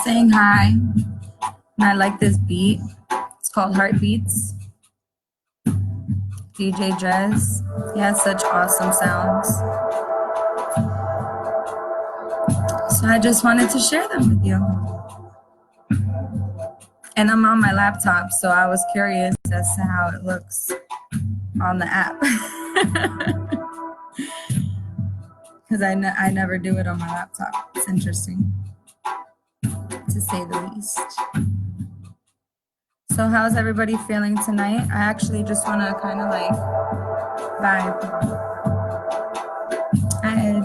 Saying hi, and I like this beat. It's called HeartBeats. DJ Drez. He has such awesome sounds. So I just wanted to share them with you. And I'm on my laptop, so I was curious as to how it looks on the app. Because I never do it on my laptop. It's interesting, to say the least. So how's everybody feeling tonight? I actually just want to kind of like vibe. Hi,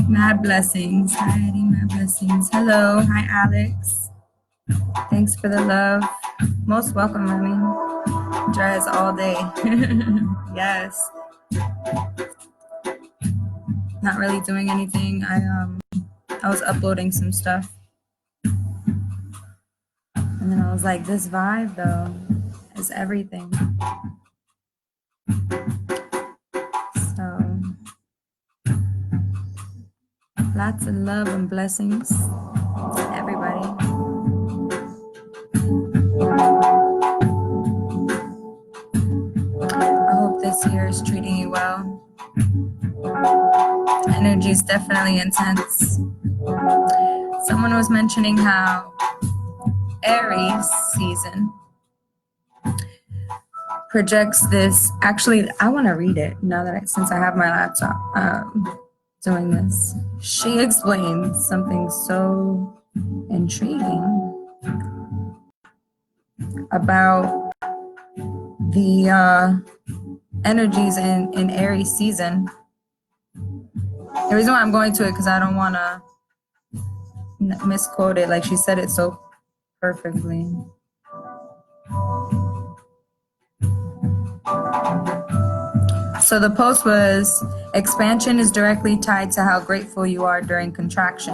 mad blessings. Hi, Eddie, mad blessings. Hello. Hi, Alex. Thanks for the love. Most welcome, honey. Drez all day. Yes. Not really doing anything. I was uploading some stuff. And then I was like, this vibe though is everything. So lots of love and blessings to everybody. I hope this year is treating you well. Energy is definitely intense. Someone was mentioning how Aries season projects this. Actually, I want to read it now that since I have my laptop doing this. She explained something so intriguing about the energies in Aries season. The reason why I'm going to it because I don't want to misquote it. Like she said it so perfectly. So the post was, expansion is directly tied to how grateful you are during contraction,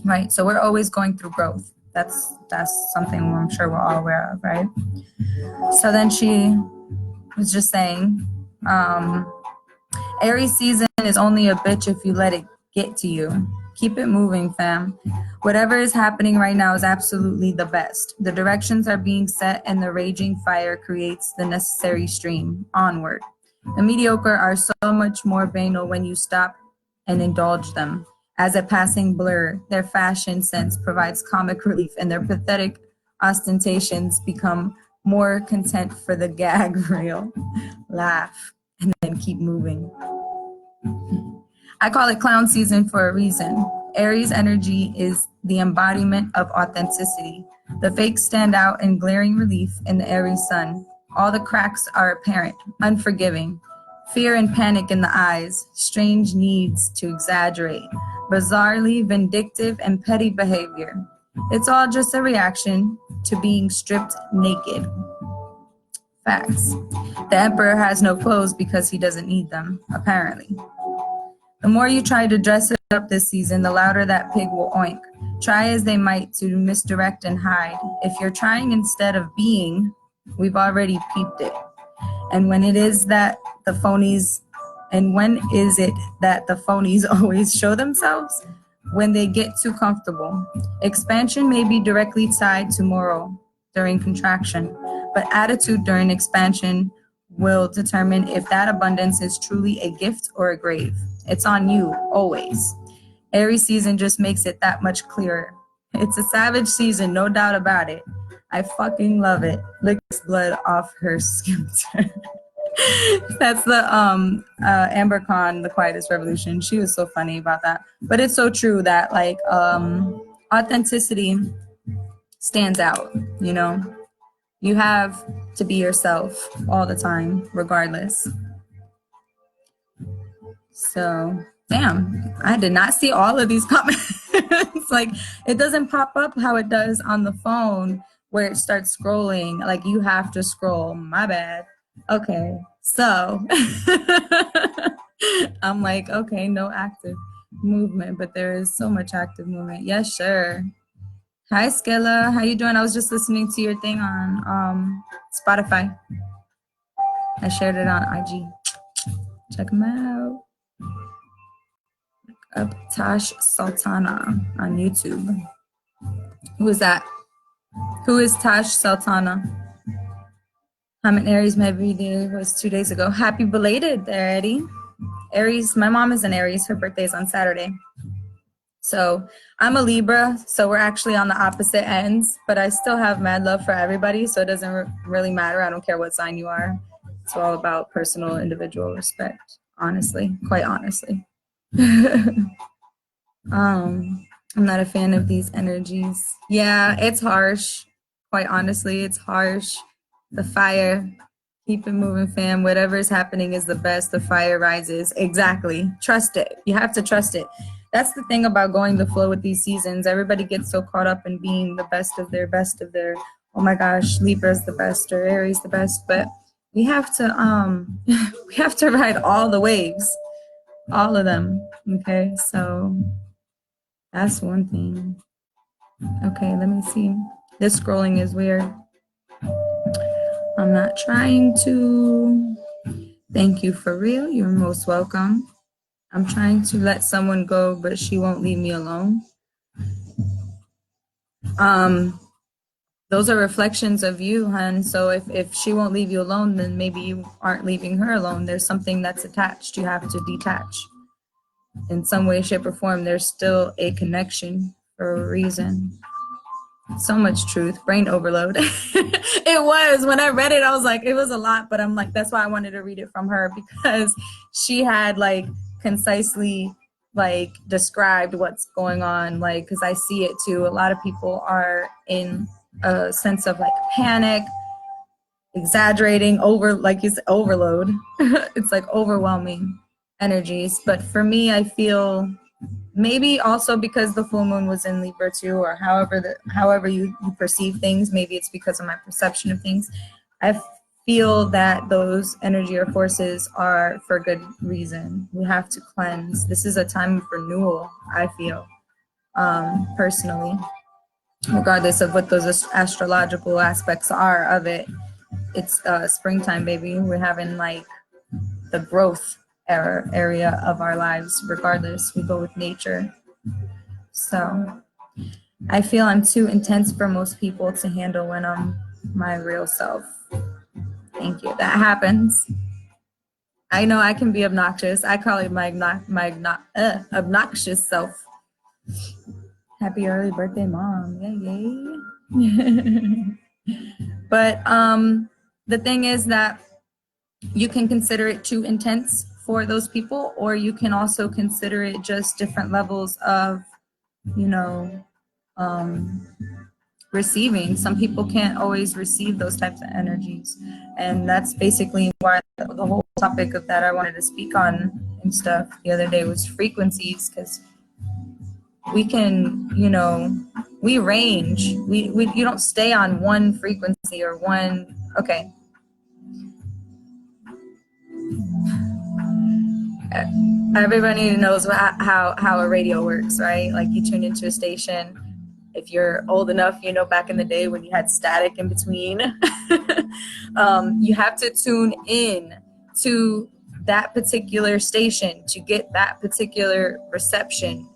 right? So we're always going through growth. That's something I'm sure we're all aware of, right? So then she was just saying, Aries season is only a bitch if you let it get to you. Keep it moving, fam. Whatever is happening right now is absolutely the best. The directions are being set and the raging fire creates the necessary stream. Onward. The mediocre are so much more banal when you stop and indulge them. As a passing blur, their fashion sense provides comic relief and their pathetic ostentations become more content for the gag reel. Laugh and then keep moving. I call it clown season for a reason. Aries energy is the embodiment of authenticity. The fakes stand out in glaring relief in the Aries sun. All the cracks are apparent, unforgiving. Fear and panic in the eyes, strange needs to exaggerate, bizarrely vindictive and petty behavior. It's all just a reaction to being stripped naked. Facts. The emperor has no clothes because he doesn't need them, apparently. The more you try to dress it up this season, the louder that pig will oink. Try as they might to misdirect and hide. If you're trying instead of being, we've already peeped it. And when is it that the phonies always show themselves? When they get too comfortable. Expansion may be directly tied to moral during contraction, but attitude during expansion will determine if that abundance is truly a gift or a grave. It's on you, always. Aries season just makes it that much clearer. It's a savage season, no doubt about it. I fucking love it. Licks blood off her skin. That's the Amber Khan, The Quietest Revolution. She was so funny about that. But it's so true that like authenticity stands out, you know? You have to be yourself all the time, regardless. So Damn, I did not see all of these comments. Like, it doesn't pop up how it does on the phone where it starts scrolling. Like, you have to scroll. My bad. Okay, so I'm like, okay, no active movement, but there is so much active movement. Yes, sure. Hi, Skilla. How you doing? I was just listening to your thing on Spotify. I shared it on IG. Check them out. Up Tash Sultana on YouTube. Who is that? Who is Tash Sultana? I'm an Aries. My birthday was 2 days ago. Happy belated there, Eddie. Aries. My mom is an Aries. Her birthday is on Saturday. So I'm a Libra, so we're actually on the opposite ends, but I still have mad love for everybody, so it doesn't really matter. I don't care what sign you are. It's all about personal, individual respect, honestly, quite honestly. I'm not a fan of these energies. Yeah, it's harsh. Quite honestly, it's harsh. The fire, keep it moving, fam. Whatever is happening is the best. The fire rises. Exactly. Trust it. You have to trust it. That's the thing about going the flow with these seasons. Everybody gets so caught up in being the best of their, oh my gosh, Libra's the best or Aries the best. But we have to we have to ride all the waves. All of them. Okay. So that's one thing. Okay, let me see. This scrolling is weird. I'm not trying to. Thank you for real. You're most welcome. I'm trying to let someone go, but she won't leave me alone. Those are reflections of you, hun. So if she won't leave you alone, then maybe you aren't leaving her alone. There's something that's attached. You have to detach. In some way, shape, or form, there's still a connection for a reason. So much truth, brain overload. It was, when I read it, I was like, it was a lot, but I'm like, that's why I wanted to read it from her, because she had like concisely like described what's going on, like, because I see it too. A lot of people are in a sense of like panic, exaggerating, like you said, overload. It's like overwhelming energies. But for me, I feel maybe also because the full moon was in Libra too, or however you perceive things, maybe it's because of my perception of things. I feel that those energy or forces are for good reason. We have to cleanse. This is a time of renewal, I feel, personally, regardless of what those astrological aspects are of it. It's springtime, baby. We're having like the growth area of our lives. Regardless, we go with nature. So I feel I'm too intense for most people to handle when I'm my real self. Thank you. That happens. I know I can be obnoxious. I call it my obnoxious self. Happy early birthday, Mom. Yay. But the thing is that you can consider it too intense for those people, or you can also consider it just different levels of, you know, receiving. Some people can't always receive those types of energies, and that's basically why the whole topic of that I wanted to speak on and stuff the other day was frequencies, because we can, we range. You don't stay on one frequency or one. Okay. Everybody knows how a radio works, right? Like, you tune into a station. If you're old enough, back in the day when you had static in between, you have to tune in to that particular station to get that particular reception,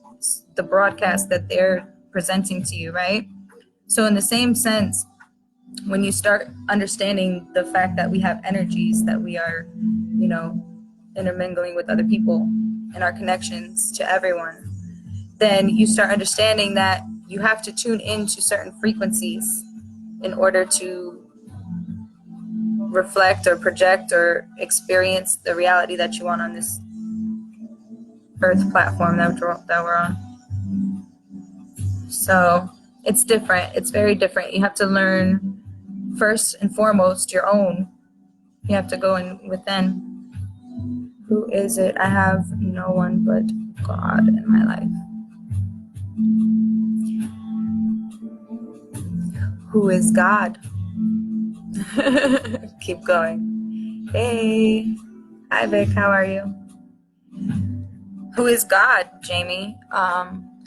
the broadcast that they're presenting to you, right? So in the same sense, when you start understanding the fact that we have energies, that we are, intermingling with other people and our connections to everyone, then you start understanding that you have to tune into certain frequencies in order to reflect or project or experience the reality that you want on this earth platform that we're on. So it's different. It's very different. You have to learn first and foremost your own. You have to go in within. Who is it? I have no one but God in my life. Who is God? Keep going. Hey. Hi, Vic. How are you? Who is God, Jamie?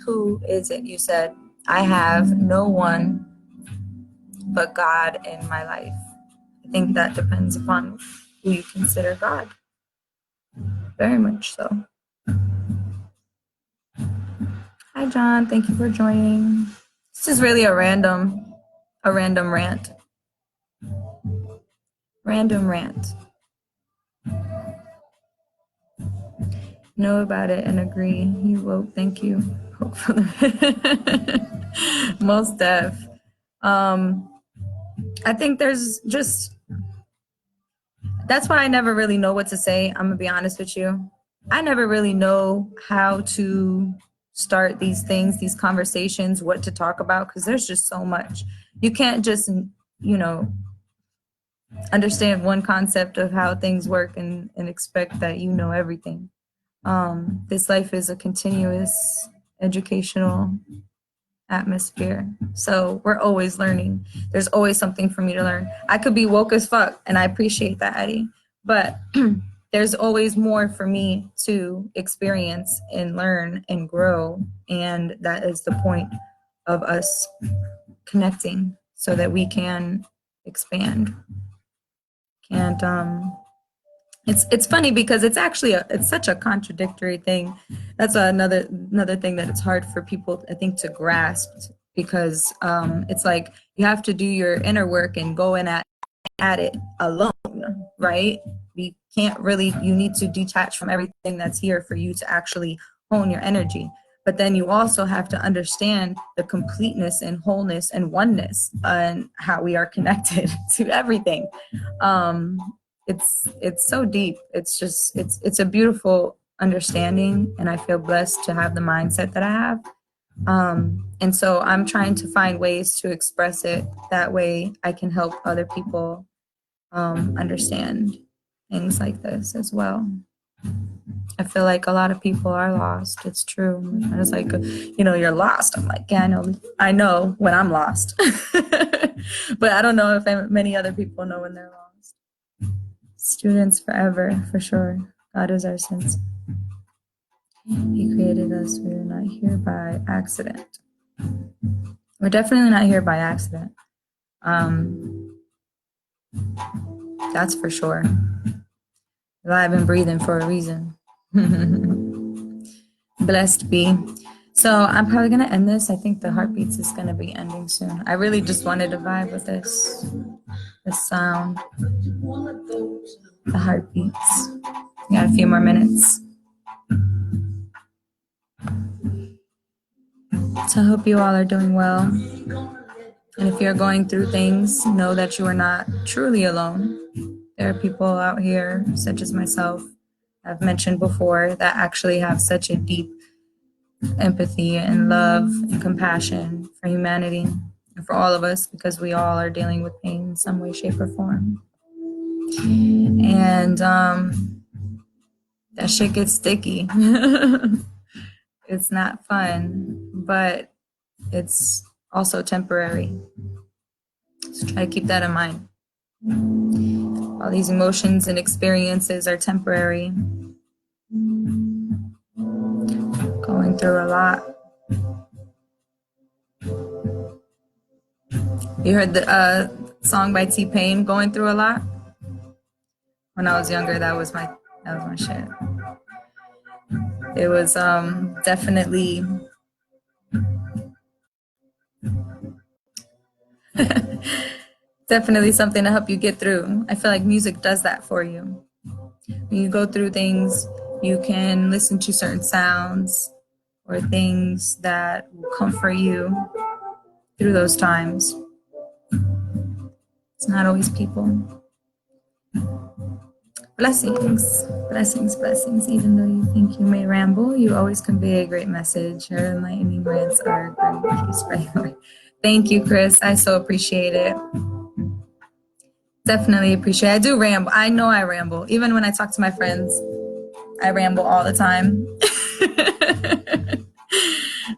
Who is it? You said, I have no one but God in my life. I think that depends upon who you consider God. Very much so. Hi, John. Thank you for joining. This is really a random rant. Random rant. Know about it and agree. You vote. Thank you. Hope for the most def. I think there's just, that's why I never really know what to say. I'm gonna be honest with you. I never really know how to start these things, these conversations, what to talk about, because there's just so much. You can't just, you know, understand one concept of how things work and expect that you know everything. This life is a continuous educational atmosphere. So we're always learning. There's always something for me to learn. I could be woke as fuck, and I appreciate that, Eddie. But there's always more for me to experience and learn and grow. And that is the point of us connecting so that we can expand. And it's funny because it's actually it's such a contradictory thing. That's another thing that it's hard for people, I think, to grasp, because it's like you have to do your inner work and go in at it alone, right? You can't really, you need to detach from everything that's here for you to actually hone your energy. But then you also have to understand the completeness and wholeness and oneness and how we are connected to everything. It's so deep. It's just, it's a beautiful understanding, and I feel blessed to have the mindset that I have. And so I'm trying to find ways to express it. That way I can help other people understand things like this as well. I feel like a lot of people are lost. It's true. And it's like, you know, you're lost. I'm like, yeah, I know when I'm lost. But I don't know if many other people know when they're lost. Students forever, for sure. God is our sense. He created us. We are not here by accident. We're definitely not here by accident. That's for sure. Alive and breathing for a reason. Blessed be. So I'm probably going to end this. I think the HeartBeats is going to be ending soon. I really just wanted to vibe with this sound. The HeartBeats. We got a few more minutes. So I hope you all are doing well. And if you're going through things, know that you are not truly alone. There are people out here, such as myself, I've mentioned before, that actually have such a deep empathy and love and compassion for humanity and for all of us, because we all are dealing with pain in some way, shape, or form. And that shit gets sticky. It's not fun, but it's also temporary. So try to keep that in mind. All these emotions and experiences are temporary. Going through a lot. You heard the song by T-Pain, Going Through a Lot? When I was younger, that was my shit. It was definitely definitely something to help you get through. I feel like music does that for you. When you go through things, you can listen to certain sounds or things that will comfort you through those times. It's not always people. Blessings, blessings, blessings. Even though you think you may ramble, you always convey a great message. Your enlightening rants are a great piece right. Thank you, Chris. I so appreciate it. Definitely appreciate it. I do ramble. I know I ramble. Even when I talk to my friends, I ramble all the time.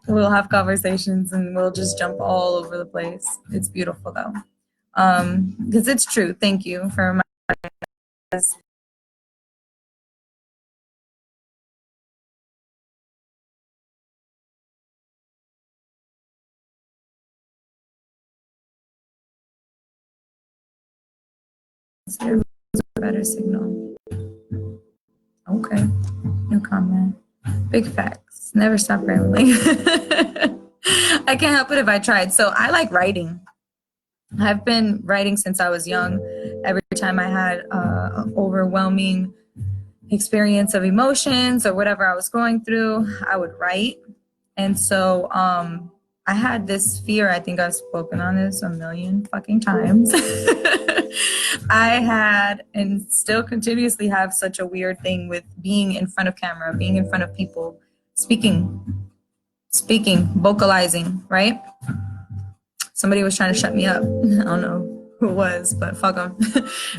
We'll have conversations and we'll just jump all over the place. It's beautiful though. Because it's true. Thank you for reminding us. Better signal. Okay. No comment. Big facts. Never stop rambling. I can't help it if I tried. So I like writing. I've been writing since I was young. Every time I had an overwhelming experience of emotions or whatever I was going through, I would write. And so I had this fear. I think I've spoken on this a million fucking times. I had and still continuously have such a weird thing with being in front of camera, being in front of people, speaking, vocalizing, right? Somebody was trying to shut me up. I don't know who it was, but fuck them.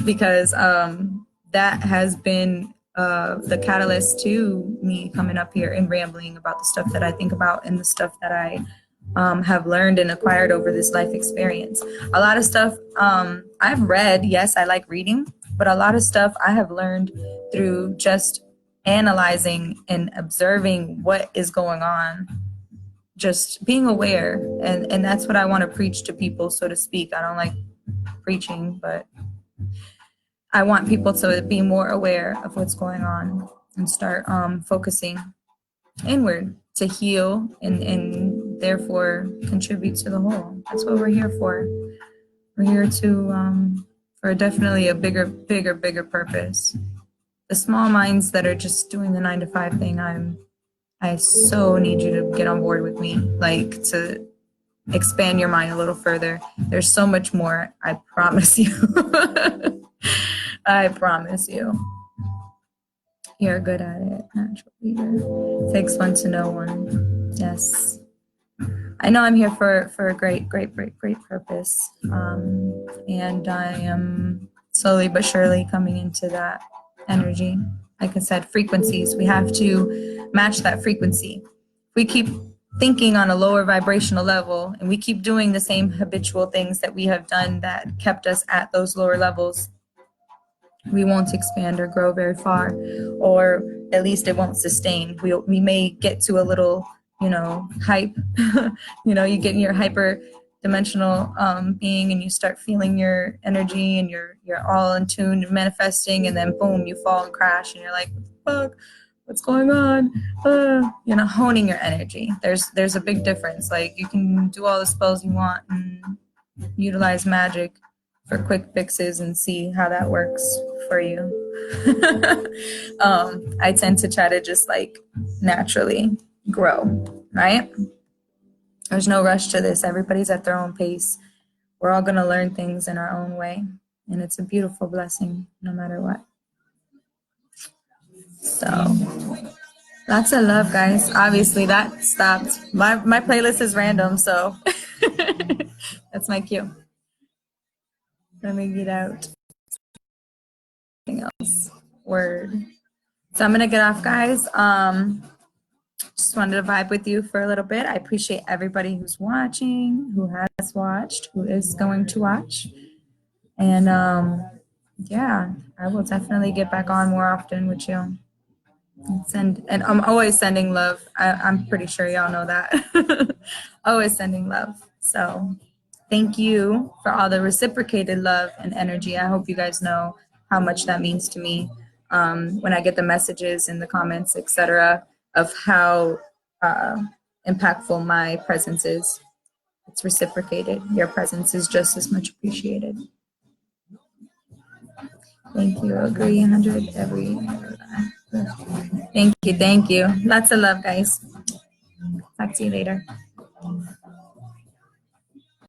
Because that has been the catalyst to me coming up here and rambling about the stuff that I think about and the stuff that I have learned and acquired over this life experience. A lot of stuff I've read, yes, I like reading, but a lot of stuff I have learned through just analyzing and observing what is going on, just being aware. And that's what I want to preach to people, so to speak. I don't like preaching, but I want people to be more aware of what's going on and start focusing inward to heal and therefore contribute to the whole. That's what we're here for. We're here to for definitely a bigger purpose. The small minds that are just doing the 9-to-5 thing, I so need you to get on board with me, like to expand your mind a little further. There's so much more, I promise you. I promise you. You're good at it, natural leader. Takes one to know one. Yes. I know I'm here for a great purpose. And I am slowly but surely coming into that energy. Like I said, frequencies. We have to match that frequency. We keep thinking on a lower vibrational level and we keep doing the same habitual things that we have done that kept us at those lower levels, we won't expand or grow very far, or at least it won't sustain. We may get to a little, hype. You get in your hyper dimensional being and you start feeling your energy and you're all in tune and manifesting, and then boom, you fall and crash and you're like, what the fuck? What's going on? Honing your energy. There's a big difference. Like, you can do all the spells you want and utilize magic for quick fixes and see how that works for you. I tend to try to just like naturally grow, right? There's no rush to this. Everybody's at their own pace. We're all going to learn things in our own way. And it's a beautiful blessing no matter what. So lots of love, guys. Obviously that stopped. My playlist is random, so that's my cue. Let me get out something else. Word. So I'm gonna get off, guys. Just wanted to vibe with you for a little bit. I appreciate everybody who's watching, who has watched, who is going to watch. And yeah, I will definitely get back on more often with you. And I'm always sending love. I'm pretty sure y'all know that. Always sending love. So thank you for all the reciprocated love and energy. I hope you guys know how much that means to me when I get the messages in the comments, etc., of how impactful my presence is. It's reciprocated. Your presence is just as much appreciated. Thank you. Agree 100 every. Thank you. Lots of love, guys. Talk to you later.